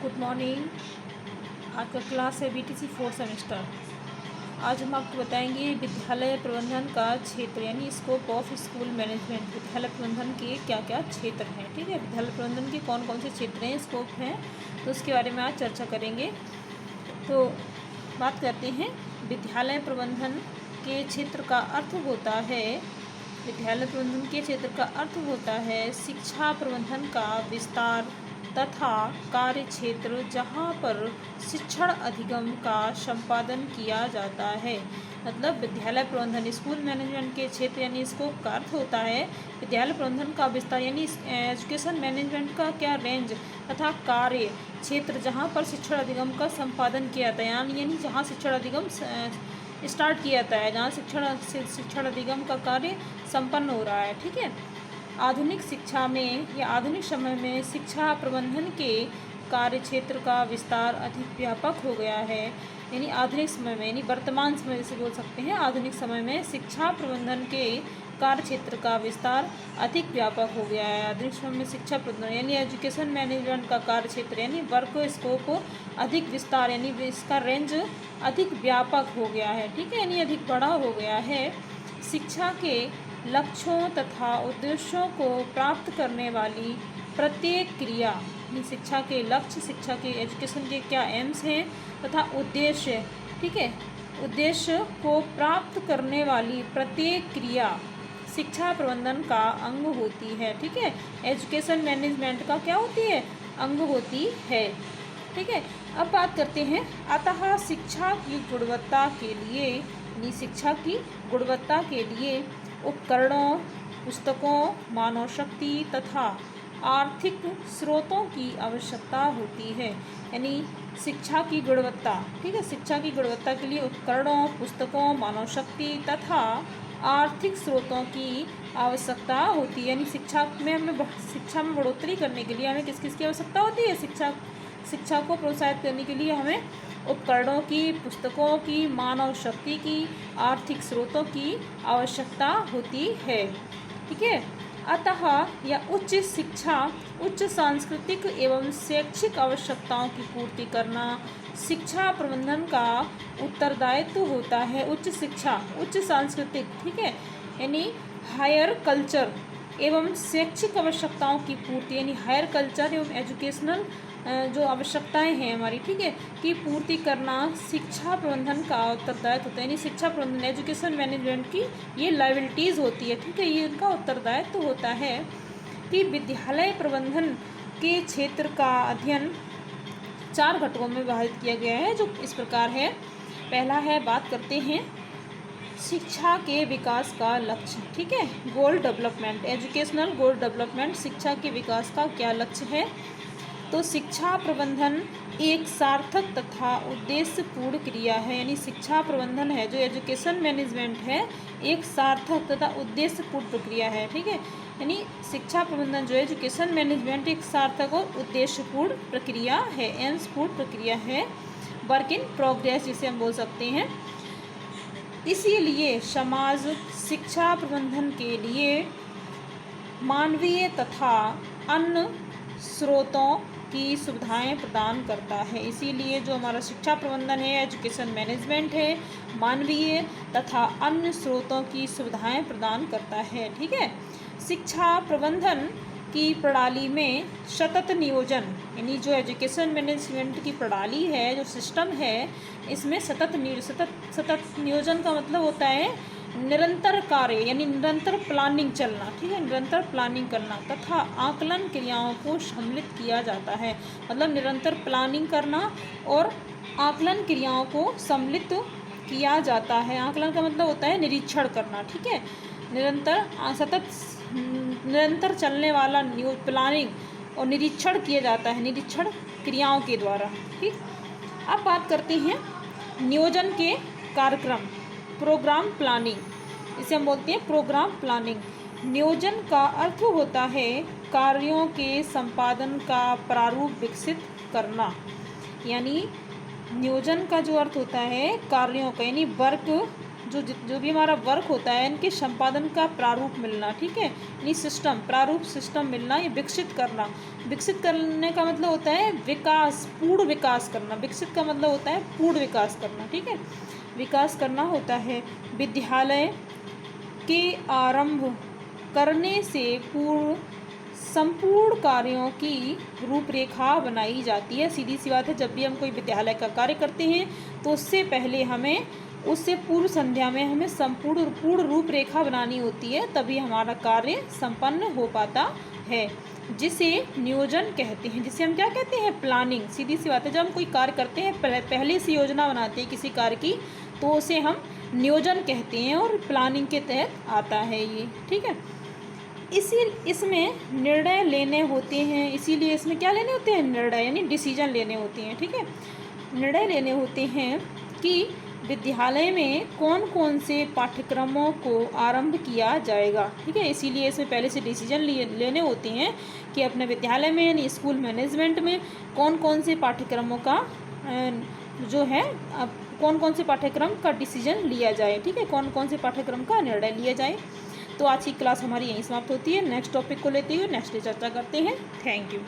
Good morning. आज का class है बीटीसी फोर्थ सेमेस्टर। आज हम आपको बताएंगे विद्यालय प्रबंधन का क्षेत्र यानी स्कोप ऑफ स्कूल मैनेजमेंट। विद्यालय प्रबंधन के क्या क्या क्षेत्र हैं, ठीक है। विद्यालय प्रबंधन के कौन कौन से क्षेत्र हैं, स्कोप हैं, तो उसके बारे में आज चर्चा करेंगे। तो बात करते हैं विद्यालय प्रबंधन के क्षेत्र का अर्थ होता है। विद्यालय प्रबंधन के क्षेत्र का अर्थ होता है शिक्षा प्रबंधन का विस्तार तथा कार्य क्षेत्र जहाँ पर शिक्षण अधिगम का संपादन किया जाता है। मतलब विद्यालय प्रबंधन स्कूल मैनेजमेंट के क्षेत्र यानी स्कोप का अर्थ होता है विद्यालय प्रबंधन का विस्तार यानी एजुकेशन मैनेजमेंट का क्या रेंज तथा कार्य क्षेत्र जहाँ पर शिक्षण अधिगम का संपादन किया जाता है, यानी जहाँ शिक्षण अधिगम स्टार्ट किया जाता है, जहाँ शिक्षण अधिगम का कार्य संपन्न हो रहा है, ठीक है। आधुनिक शिक्षा में या आधुनिक समय में शिक्षा प्रबंधन के कार्य क्षेत्र का विस्तार अधिक व्यापक हो गया है। यानी आधुनिक समय में यानी वर्तमान समय से बोल सकते हैं, आधुनिक समय में शिक्षा प्रबंधन के कार्य क्षेत्र का विस्तार अधिक व्यापक हो गया है। आधुनिक समय में शिक्षा प्रबंधन यानी एजुकेशन मैनेजमेंट का कार्य क्षेत्र यानी वर्क स्कोप अधिक विस्तार यानी इसका रेंज अधिक व्यापक हो गया है, ठीक है, यानी अधिक बड़ा हो गया है। शिक्षा के लक्ष्यों तथा उद्देश्यों को प्राप्त करने वाली प्रत्येक क्रिया यानी शिक्षा के लक्ष्य, शिक्षा के एजुकेशन के क्या एम्स हैं तथा उद्देश्य, ठीक है, उद्देश्य को प्राप्त करने वाली प्रत्येक क्रिया शिक्षा प्रबंधन का अंग होती है, ठीक है। एजुकेशन मैनेजमेंट का क्या होती है, अंग होती है, ठीक है। अब बात करते हैं अतः शिक्षा की गुणवत्ता के लिए यानी शिक्षा की गुणवत्ता के लिए उपकरणों, पुस्तकों, मानव शक्ति तथा आर्थिक स्रोतों की आवश्यकता होती है। यानी शिक्षा की गुणवत्ता, ठीक है, शिक्षा की गुणवत्ता के लिए उपकरणों, पुस्तकों, मानव शक्ति तथा आर्थिक स्रोतों की आवश्यकता होती है। यानी शिक्षा में बढ़ोतरी करने के लिए हमें किस किस की आवश्यकता होती है, शिक्षा को प्रोत्साहित करने के लिए हमें उपकरणों की, पुस्तकों की, मानव शक्ति की, आर्थिक स्रोतों की आवश्यकता होती है, ठीक है। अतः यह उच्च शिक्षा, उच्च सांस्कृतिक एवं शैक्षिक आवश्यकताओं की पूर्ति करना शिक्षा प्रबंधन का उत्तरदायित्व होता है। उच्च शिक्षा, उच्च सांस्कृतिक, ठीक है, यानी हायर कल्चर एवं शैक्षिक आवश्यकताओं की पूर्ति यानी हायर कल्चर एवं एजुकेशनल जो आवश्यकताएं हैं हमारी, ठीक है, की पूर्ति करना शिक्षा प्रबंधन का उत्तरदायित्व होता है। यानी शिक्षा प्रबंधन एजुकेशन मैनेजमेंट की ये लायबिलिटीज़ होती है, ठीक है, ये उनका उत्तरदायित्व होता है कि विद्यालय प्रबंधन के क्षेत्र का अध्ययन 4 घटकों में विभाजित किया गया है जो इस प्रकार है। पहला है, बात करते हैं शिक्षा के विकास का लक्ष्य, ठीक है, गोल डेवलपमेंट, एजुकेशनल गोल डेवलपमेंट, शिक्षा के विकास का क्या लक्ष्य है। तो शिक्षा प्रबंधन एक सार्थक तथा उद्देश्यपूर्ण क्रिया है। यानी शिक्षा प्रबंधन है जो एजुकेशन मैनेजमेंट है एक सार्थक तथा उद्देश्यपूर्ण प्रक्रिया है, ठीक है। यानी शिक्षा प्रबंधन जो एजुकेशन मैनेजमेंट एक सार्थक और उद्देश्यपूर्ण प्रक्रिया है, एम्सपूर्ण प्रक्रिया है, वर्क इन प्रोग्रेस जिसे हम बोल सकते हैं। इसीलिए समाज शिक्षा प्रबंधन के लिए मानवीय तथा अन्य स्रोतों की सुविधाएं प्रदान करता है। इसीलिए जो हमारा शिक्षा प्रबंधन है, एजुकेशन मैनेजमेंट है, मानवीय तथा अन्य स्रोतों की सुविधाएं प्रदान करता है, ठीक है। शिक्षा प्रबंधन की प्रणाली में सतत नियोजन यानी जो एजुकेशन मैनेजमेंट की प्रणाली है, जो सिस्टम है, इसमें सतत नियोजन का मतलब होता है निरंतर कार्य यानी निरंतर प्लानिंग चलना, ठीक है, निरंतर प्लानिंग करना तथा आकलन क्रियाओं को सम्मिलित किया जाता है। मतलब निरंतर प्लानिंग करना और आकलन क्रियाओं को सम्मिलित किया जाता है। आकलन का मतलब होता है निरीक्षण करना, ठीक है, निरंतर चलने वाला प्लानिंग और निरीक्षण किया जाता है, निरीक्षण क्रियाओं के द्वारा, ठीक। अब बात करते हैं नियोजन के कार्यक्रम, प्रोग्राम प्लानिंग, इसे हम बोलते हैं प्रोग्राम प्लानिंग। नियोजन का अर्थ होता है कार्यों के संपादन का प्रारूप विकसित करना। यानी नियोजन का जो अर्थ होता है कार्यों का यानी वर्क जो भी हमारा वर्क होता है इनके संपादन का प्रारूप मिलना, ठीक है, यानी सिस्टम, प्रारूप सिस्टम मिलना, ये विकसित करना। विकसित करने का मतलब होता है विकास, पूर्ण विकास करना। विकसित का मतलब होता है पूर्ण विकास करना, ठीक है, विकास करना होता है। विद्यालय के आरंभ करने से पूर्व संपूर्ण कार्यों की रूपरेखा बनाई जाती है। सीधी सी बात है, जब भी हम कोई विद्यालय का कार्य करते हैं तो उससे पहले हमें, उससे पूर्व संध्या में हमें पूर्ण रूपरेखा बनानी होती है, तभी हमारा कार्य संपन्न हो पाता है, जिसे नियोजन कहते हैं। जिसे हम क्या कहते हैं? प्लानिंग। सीधी सी बात है, जब हम कोई कार्य करते हैं पहले से योजना बनाते हैं किसी कार्य की, तो उसे हम नियोजन कहते हैं और प्लानिंग के तहत आता है ये, ठीक है। इसमें निर्णय लेने होते हैं, इसीलिए इसमें क्या लेने होते हैं? निर्णय, यानी डिसीजन लेने होते हैं, ठीक है। निर्णय लेने होते हैं कि विद्यालय में कौन कौन से पाठ्यक्रमों को आरंभ किया जाएगा, ठीक है। इसीलिए इसमें पहले से डिसीजन लेने होते हैं कि अपने विद्यालय में यानी स्कूल मैनेजमेंट में कौन कौन से पाठ्यक्रमों का जो है कौन कौन से पाठ्यक्रम का डिसीजन लिया जाए, ठीक है, कौन कौन से पाठ्यक्रम का निर्णय लिया जाए। तो आज की क्लास हमारी यहीं समाप्त होती है। नेक्स्ट टॉपिक को लेते हुए नेक्स्ट डे चर्चा करते हैं। Thank you.